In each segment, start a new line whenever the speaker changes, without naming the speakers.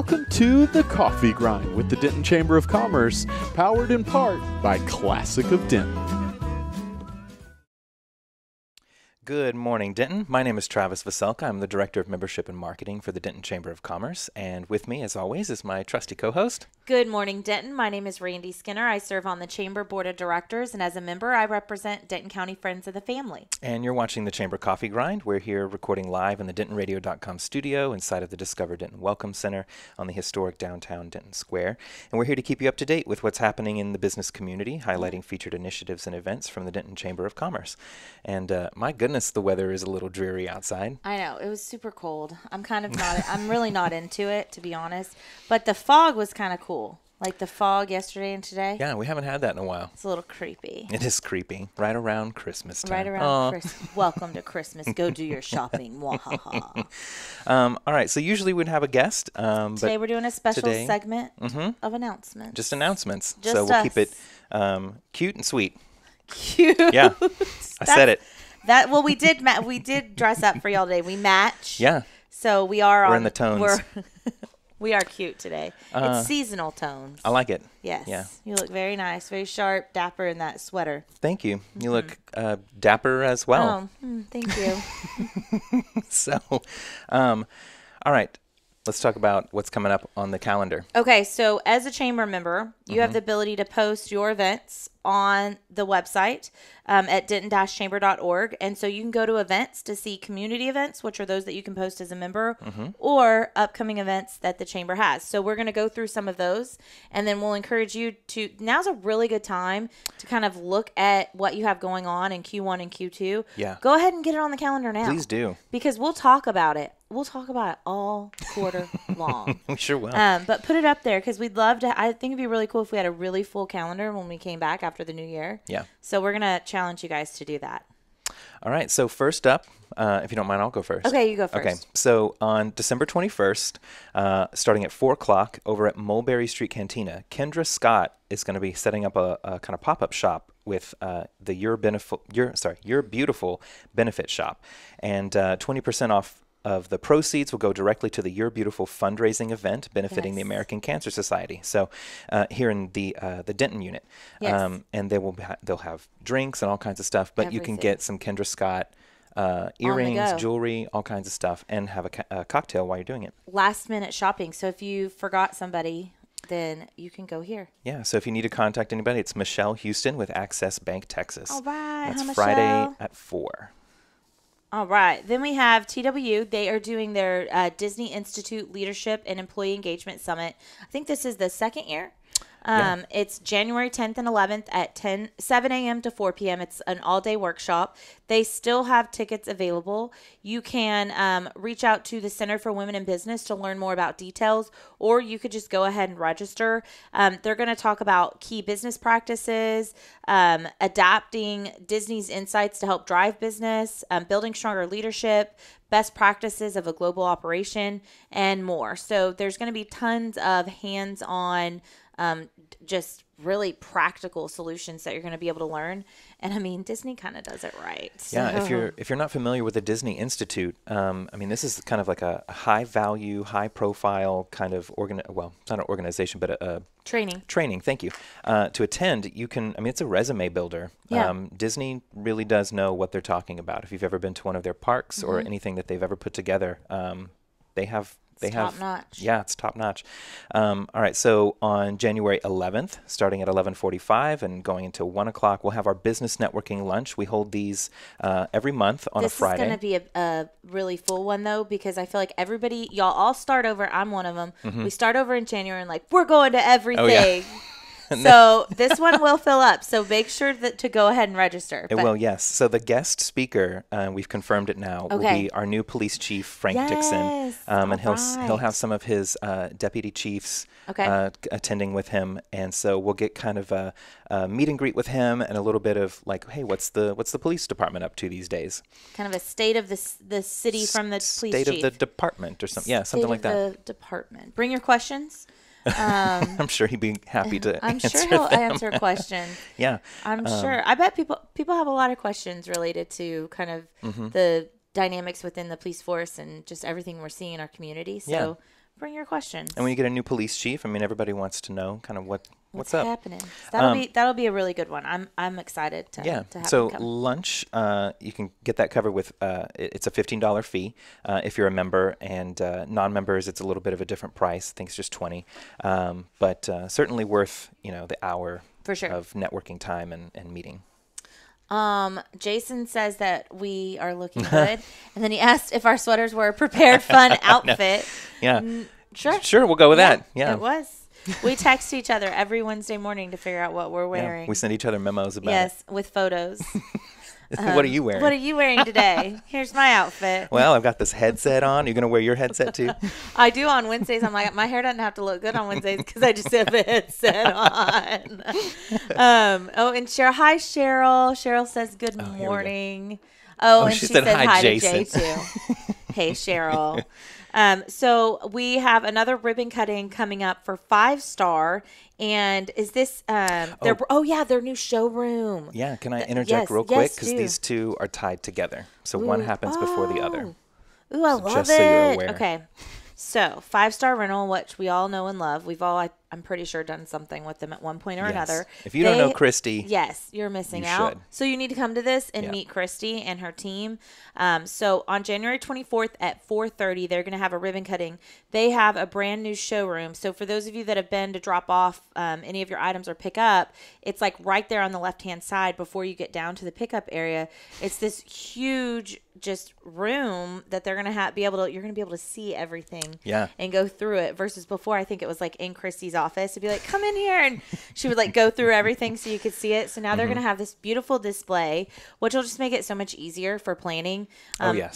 Welcome to The Coffee Grind with the Denton Chamber of Commerce, powered in part by Classic of Denton.
Good morning, Denton. My name is Travis Veselka. I'm the Director of Membership and Marketing for the Denton Chamber of Commerce. And with me, as always, is my trusty co-host.
Good morning, Denton. My name is Randi Skinner. I serve on the Chamber Board of Directors, and as a member, I represent Denton County Friends of the Family. And
you're watching the Chamber Coffee Grind. We're here recording live in the DentonRadio.com studio inside of the Discover Denton Welcome Center on the historic downtown Denton Square. And we're here to keep you up to date with what's happening in the business community, highlighting featured initiatives and events from the Denton Chamber of Commerce. And my goodness, the weather is a little dreary outside.
I know. It was super cold. I'm really not into it, to be honest. But the fog was kind of cool. Like the fog yesterday and today.
Yeah, we haven't had that in a while.
It's a little creepy.
It is creepy. Right around Christmas time.
Right around Christmas. Welcome to Christmas. Go do your shopping. All
right. So usually we'd have a guest.
Today we're doing a special segment of announcements.
Just announcements.
Just
so we'll keep it cute and sweet.
Cute.
Yeah. I said it.
Well, we did dress up for y'all today. We match.
Yeah.
So we're
in the tones.
We are cute today. It's seasonal tones.
I like it.
Yes.
Yeah.
You look very nice, very sharp, dapper in that sweater.
Thank you. You look dapper as well.
Thank you.
So, all right. Let's talk about what's coming up on the calendar.
Okay, so as a chamber member, you have the ability to post your events on the website at denton-chamber.org. And so you can go to events to see community events, which are those that you can post as a member, or upcoming events that the chamber has. So we're going to go through some of those, and then we'll encourage you to, now's a really good time to kind of look at what you have going on in Q1 and Q2.
Yeah.
Go ahead and get it on the calendar now.
Please do.
Because we'll talk about it. We'll talk about it all quarter long.
We sure will.
But put it up there because we'd love to. I think it'd be really cool if we had a really full calendar when we came back after the new year.
Yeah.
So we're going to challenge you guys to do that.
All right. So first up, if you don't mind, I'll go first.
Okay, you go first.
Okay. So on December 21st, starting at 4 o'clock over at Mulberry Street Cantina, Kendra Scott is going to be setting up a kind of pop-up shop with the Your Beautiful Benefit Shop. And 20% off of the proceeds will go directly to the Your Beautiful fundraising event benefiting the American Cancer Society. So here in the Denton unit.
Yes.
And they'll have drinks and all kinds of stuff, but you can get some Kendra Scott earrings, jewelry, all kinds of stuff, and have a cocktail while you're doing it.
Last minute shopping. So if you forgot somebody, then you can go here.
Yeah. So if you need to contact anybody, it's Michelle Houston with Access Bank Texas.
All right.
That's Friday at 4.
All right. Then we have TW. They are doing their Disney Institute Leadership and Employee Engagement Summit. I think this is the second year. It's January 10th and 11th at 7 a.m. to 4 p.m. It's an all-day workshop. They still have tickets available. You can reach out to the Center for Women in Business to learn more about details, or you could just go ahead and register. They're going to talk about key business practices, adapting Disney's insights to help drive business, building stronger leadership, best practices of a global operation, and more. So there's going to be tons of hands-on just really practical solutions that you're going to be able to learn. And I mean, Disney kind of does it right. So.
Yeah, if you're not familiar with the Disney Institute, I mean, this is kind of like a high value, high profile kind of well, it's not an organization, but a training. Thank you. To attend, you can. I mean, it's a resume builder.
Yeah.
Disney really does know what they're talking about. If you've ever been to one of their parks or anything that they've ever put together, they have.
It's top notch.
Yeah, it's top notch. All right, so on January 11th, starting at 11:45 and going until 1 o'clock, we'll have our business networking lunch. We hold these every month on a Friday.
This is going to be a really full one, though, because I feel like everybody, y'all all start over. I'm one of them. We start over in January and we're going to everything. Oh, yeah. So this one will fill up. So make sure to go ahead and register.
It will, yes. So the guest speaker, we've confirmed it now, will be our new police chief, Frank Dixon. And he'll have some of his deputy chiefs attending with him. And so we'll get kind of a meet and greet with him and a little bit of hey, what's the police department up to these days?
Kind of a state of the city from the police chief.
State of the department or something. Yeah, something like that.
State of the department. Bring your questions.
I'm sure he'd be happy to
I'm sure he'll answer questions.
Yeah.
I'm sure. I bet people have a lot of questions related to kind of the dynamics within the police force and just everything we're seeing in our community. So bring your questions.
And when you get a new police chief, I mean, everybody wants to know kind of what's up
happening. That'll be a really good one. I'm excited to have
so
him come.
lunch, you can get that covered with it's a $15 fee if you're a member, and non-members it's a little bit of a different price. I think it's just $20, but certainly worth the hour
for sure
of networking time and meeting.
Jason says that we are looking good, and then he asked if our sweaters were a prepared fun outfit.
Yeah,
sure,
we'll go with that. Yeah,
it was. We text each other every Wednesday morning to figure out what we're wearing.
Yeah, we send each other memos about it.
Yes, with photos.
What are you wearing?
What are you wearing today? Here's my outfit.
Well, I've got this headset on. You're going to wear your headset too?
I do on Wednesdays. I'm like, my hair doesn't have to look good on Wednesdays because I just have a headset on. And Cheryl. Hi, Cheryl. Cheryl says good morning. And she said hi
Jason.
to Jay too. Hey, Cheryl. So we have another ribbon cutting coming up for 5 Star. And is this their new showroom?
Yeah, can I interject real quick? Because these two are tied together. So one happens before the other.
Ooh, I love it.
Just so you're aware.
Okay. So 5 Star Rental, which we all know and love. We've all, I'm pretty sure, done something with them at one point or another.
If you don't know Christy,
yes, you're missing out.
Should.
So you need to come to this and meet Christy and her team. So on January 24th at 4:30, they're going to have a ribbon cutting. They have a brand new showroom. So for those of you that have been to drop off any of your items or pick up, it's like right there on the left-hand side before you get down to the pickup area. It's this huge just room that they're going to you're going to be able to see everything and go through it, versus before I think it was like in Christy's office to be like, come in here, and she would like go through everything so you could see it. So now they're going to have this beautiful display, which will just make it so much easier for planning.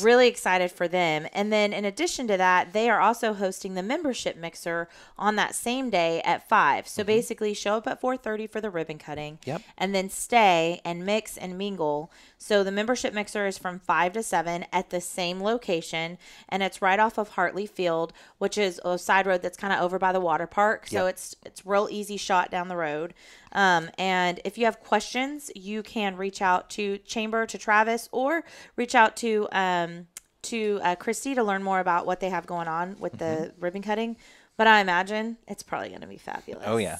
Really excited for them. And then in addition to that, they are also hosting the membership mixer on that same day at 5. So basically show up at 4:30 for the ribbon cutting and then stay and mix and mingle. So the membership mixer is from 5 to 7 at the same location, and it's right off of Hartley Field, which is a side road that's kind of over by the water park. So it's real easy shot down the road. And if you have questions, you can reach out to Chamber, to Travis, or reach out to Christy to learn more about what they have going on with the ribbon cutting. But I imagine it's probably going to be fabulous.
Oh, yeah.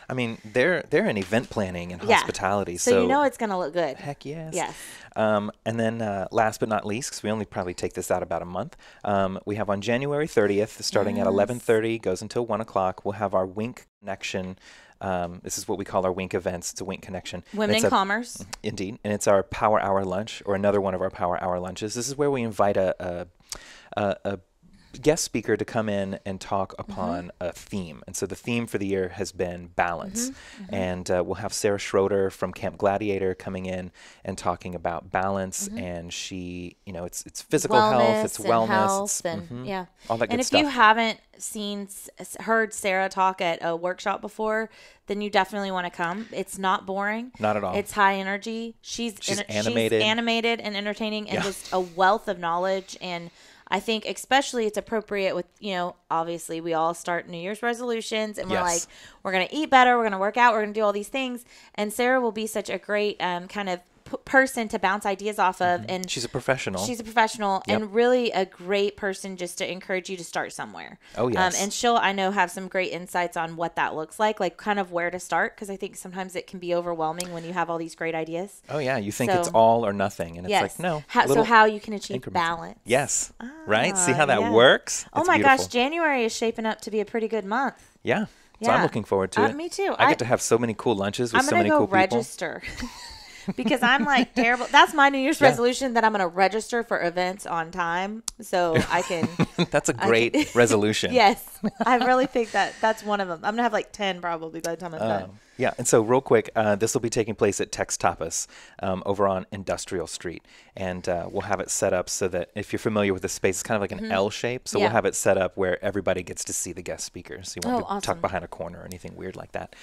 I mean, they're in event planning and hospitality.
So you know it's going to look good.
Heck yes.
Yes.
And then last but not least, because we only probably take this out about a month, we have on January 30th, starting at 11:30, goes until 1 o'clock, we'll have our Wink Connection. This is what we call our Wink events. It's a Wink Connection.
Women in Commerce.
Indeed. And it's our Power Hour lunch, or another one of our Power Hour lunches. This is where we invite a guest speaker to come in and talk upon a theme. And so the theme for the year has been balance. And we'll have Sarah Schroeder from Camp Gladiator coming in and talking about balance. And she, it's physical health, it's wellness,
health,
all that good
and if
stuff.
you haven't heard Sarah talk at a workshop before, then you definitely want to come. It's not boring.
Not at all.
It's high energy. She's animated. She's animated and entertaining, and just a wealth of knowledge. And I think especially it's appropriate with, obviously we all start New Year's resolutions and we're like, we're going to eat better, we're going to work out, we're going to do all these things. And Sarah will be such a great kind of person to bounce ideas off of. And
she's a professional.
And really a great person just to encourage you to start somewhere.
Oh, yes.
And she'll, I know, have some great insights on what that looks like kind of where to start, because I think sometimes it can be overwhelming when you have all these great ideas.
Oh, yeah. You think it's all or nothing. And it's like, no.
So how you can achieve balance.
Yes. Right? See how that works?
Oh, my gosh. January is shaping up to be a pretty good month.
Yeah. So I'm looking forward to it.
Me too.
I get to have so many cool lunches with so many cool people.
I'm going to go register. Because I'm like terrible. That's my New Year's resolution, that I'm going to register for events on time so I can.
That's a great resolution.
Yes. I really think that's one of them. I'm going to have like 10 probably by the time I'm done.
Yeah. And so real quick, this will be taking place at Tex Tapas over on Industrial Street. And we'll have it set up so that if you're familiar with the space, it's kind of like an L shape. So we'll have it set up where everybody gets to see the guest speakers. So you won't be tucked behind a corner or anything weird like that.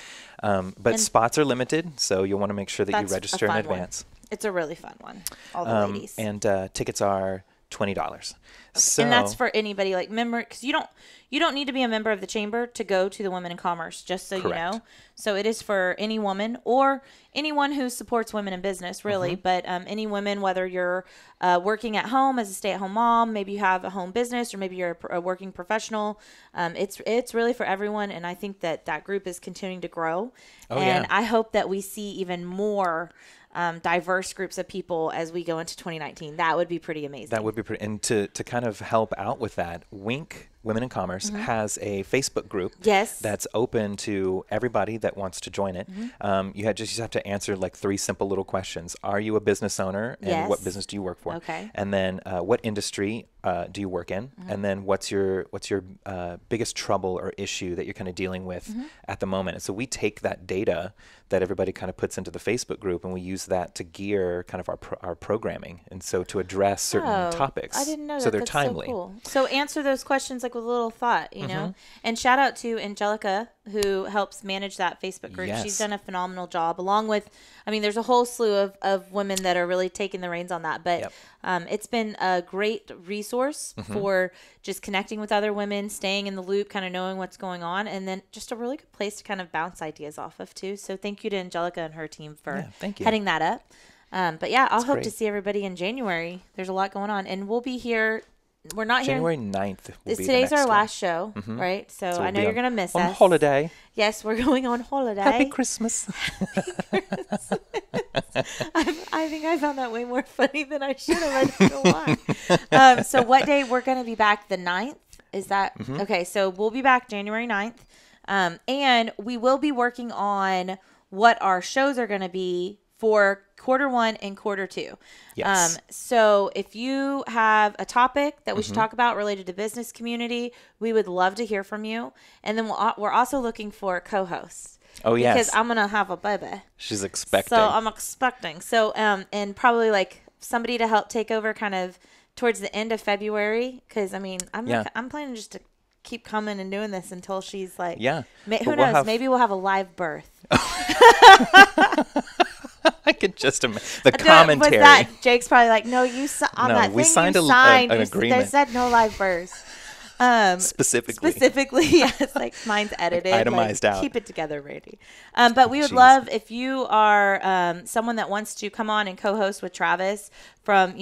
But spots are limited, so you'll want to make sure that you register in advance.
It's a really fun one. All the ladies.
And tickets are $20. So,
And that's for anybody like member, because you don't need to be a member of the chamber to go to the Women in Commerce, just so
Correct.
you know. So it is for any woman or anyone who supports women in business, really. But any women, whether you're working at home as a stay-at-home mom, maybe you have a home business, or maybe you're a working professional, it's really for everyone. And I think that group is continuing to grow.
Oh,
and
yeah.
I hope that we see even more diverse groups of people as we go into 2019. That would be pretty amazing.
That would be pretty. And to kind of help out with that, Wink Women in Commerce has a Facebook group
Yes.
that's open to everybody that wants to join it. You just have to answer like 3 simple little questions. Are you a business owner? And
Yes.
what business do you work for?
Okay.
And then what industry do you work in? And then what's your biggest trouble or issue that you're kind of dealing with at the moment? And so we take that data that everybody kind of puts into the Facebook group, and we use that to gear kind of our programming, and so to address certain topics.
I didn't know
so
that.
they're
That's
timely.
So cool. So answer those questions like with a little thought, you know. And shout out to Angelica, who helps manage that Facebook group.
Yes.
She's done a phenomenal job, along with, I mean, there's a whole slew of women that are really taking the reins on that. But it's been a great resource for just connecting with other women, staying in the loop, kind of knowing what's going on, and then just a really good place to kind of bounce ideas off of too. So thank you to Angelica and her team for
thank you.
heading that up. But yeah, I'll hope
great.
to see everybody in January. There's a lot going on, and we'll be here. We're not
January
here.
9th will be the
Today's
next
our
one.
last show, right? So
So
I
we'll
know
be
you're gonna miss
on
us.
holiday.
Yes, we're going on holiday.
Happy Christmas.
I think I found that way more funny than I should have. I don't know why. So what day we're going to be back? The 9th? Is that okay? So we'll be back January 9th. And we will be working on what our shows are going to be for quarter 1 and quarter 2.
Yes.
So if you have a topic that we should talk about related to business community, we would love to hear from you. And then we're also looking for co-hosts.
Oh, yes.
Because I'm going to have a baby.
She's expecting.
So I'm expecting. So, and probably like somebody to help take over kind of towards the end of February. Cause I mean, I'm planning just to keep coming and doing this until she's like,
Yeah.
Who knows? Maybe we'll have a live birth.
I could just imagine the commentary.
Was that Jake's probably like, no, on
No,
that
we
thing
signed
you
an
signed,
agreement.
They said no live births.
Specifically,
yes, like mine's edited,
itemized out.
Keep it together, Randy. But we would
Jeez.
love if you are someone that wants to come on and co-host with Travis from,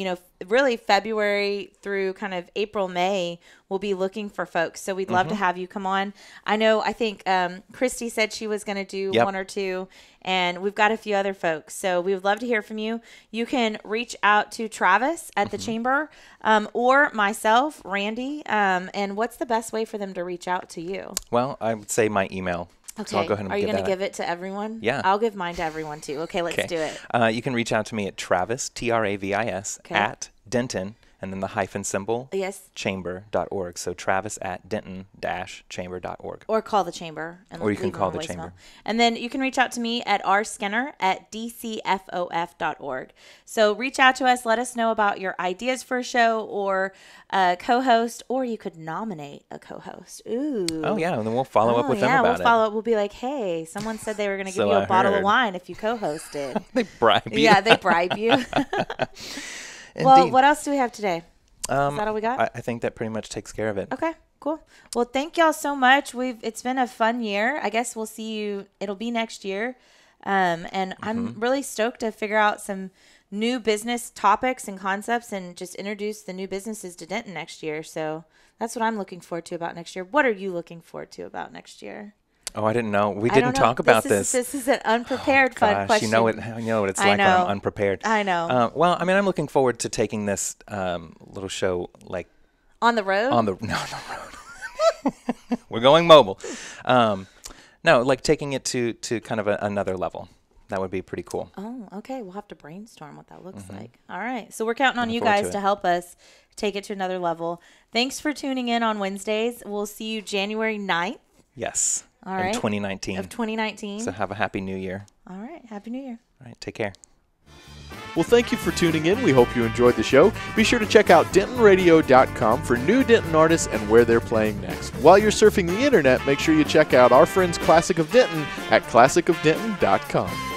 really February through kind of April, May. We'll be looking for folks. So we'd love to have you come on. I think Christy said she was going to do one or two, and we've got a few other folks. So we would love to hear from you. You can reach out to Travis at the Chamber or myself, Randy. And what's the best way for them to reach out to you?
Well, I would say my email.
Okay.
So I'll go ahead and
Are you
give
going to
that
give it to everyone?
Yeah.
I'll give mine to everyone too. Okay, let's do it.
You can reach out to me at Travis, Travis, at Denton, and then the hyphen symbol,
Yes.
chamber.org. So Travis at Denton-chamber.org.
Or call the chamber.
Or you can
leave them
call
a
the
voicemail.
chamber.
And then you can reach out to me at rskinner@dcfof.org. So reach out to us. Let us know about your ideas for a show or a co-host, or you could nominate a co-host. Ooh.
Oh, yeah. And then we'll follow up with them
we'll
about
follow up. We'll be like, hey, someone said they were going to give
So
you a
I
bottle of
heard.
wine if you co-hosted.
They bribe you.
Yeah, they bribe you. Well, what else do we have today? Is that all we got?
I think that pretty much takes care of it.
Okay, cool. Well, thank y'all so much. It's been a fun year. I guess we'll see you. It'll be next year. And I'm really stoked to figure out some new business topics and concepts and just introduce the new businesses to Denton next year. So that's what I'm looking forward to about next year. What are you looking forward to about next year?
Oh, I didn't know. We
I don't
didn't
know.
talk about this.
This is an unprepared fun question.
You know what it's
I
like when
know.
I'm unprepared.
I know.
Well, I mean, I'm looking forward to taking this little show like
On the road?
on the road. We're going mobile. No, like taking it to kind of another level. That would be pretty cool.
Oh, okay. We'll have to brainstorm what that looks like. All right. So we're counting on you
forward
guys
to
to
it.
help us take it to another level. Thanks for tuning in on Wednesdays. We'll see you January 9th
Yes.
All
in
right.
2019.
of 2019.
So have a happy new year.
All right. Happy New Year.
All right. Take care.
Well, thank you for tuning in. We hope you enjoyed the show. Be sure to check out DentonRadio.com for new Denton artists and where they're playing next. While you're surfing the internet, make sure you check out our friends Classic of Denton at ClassicofDenton.com.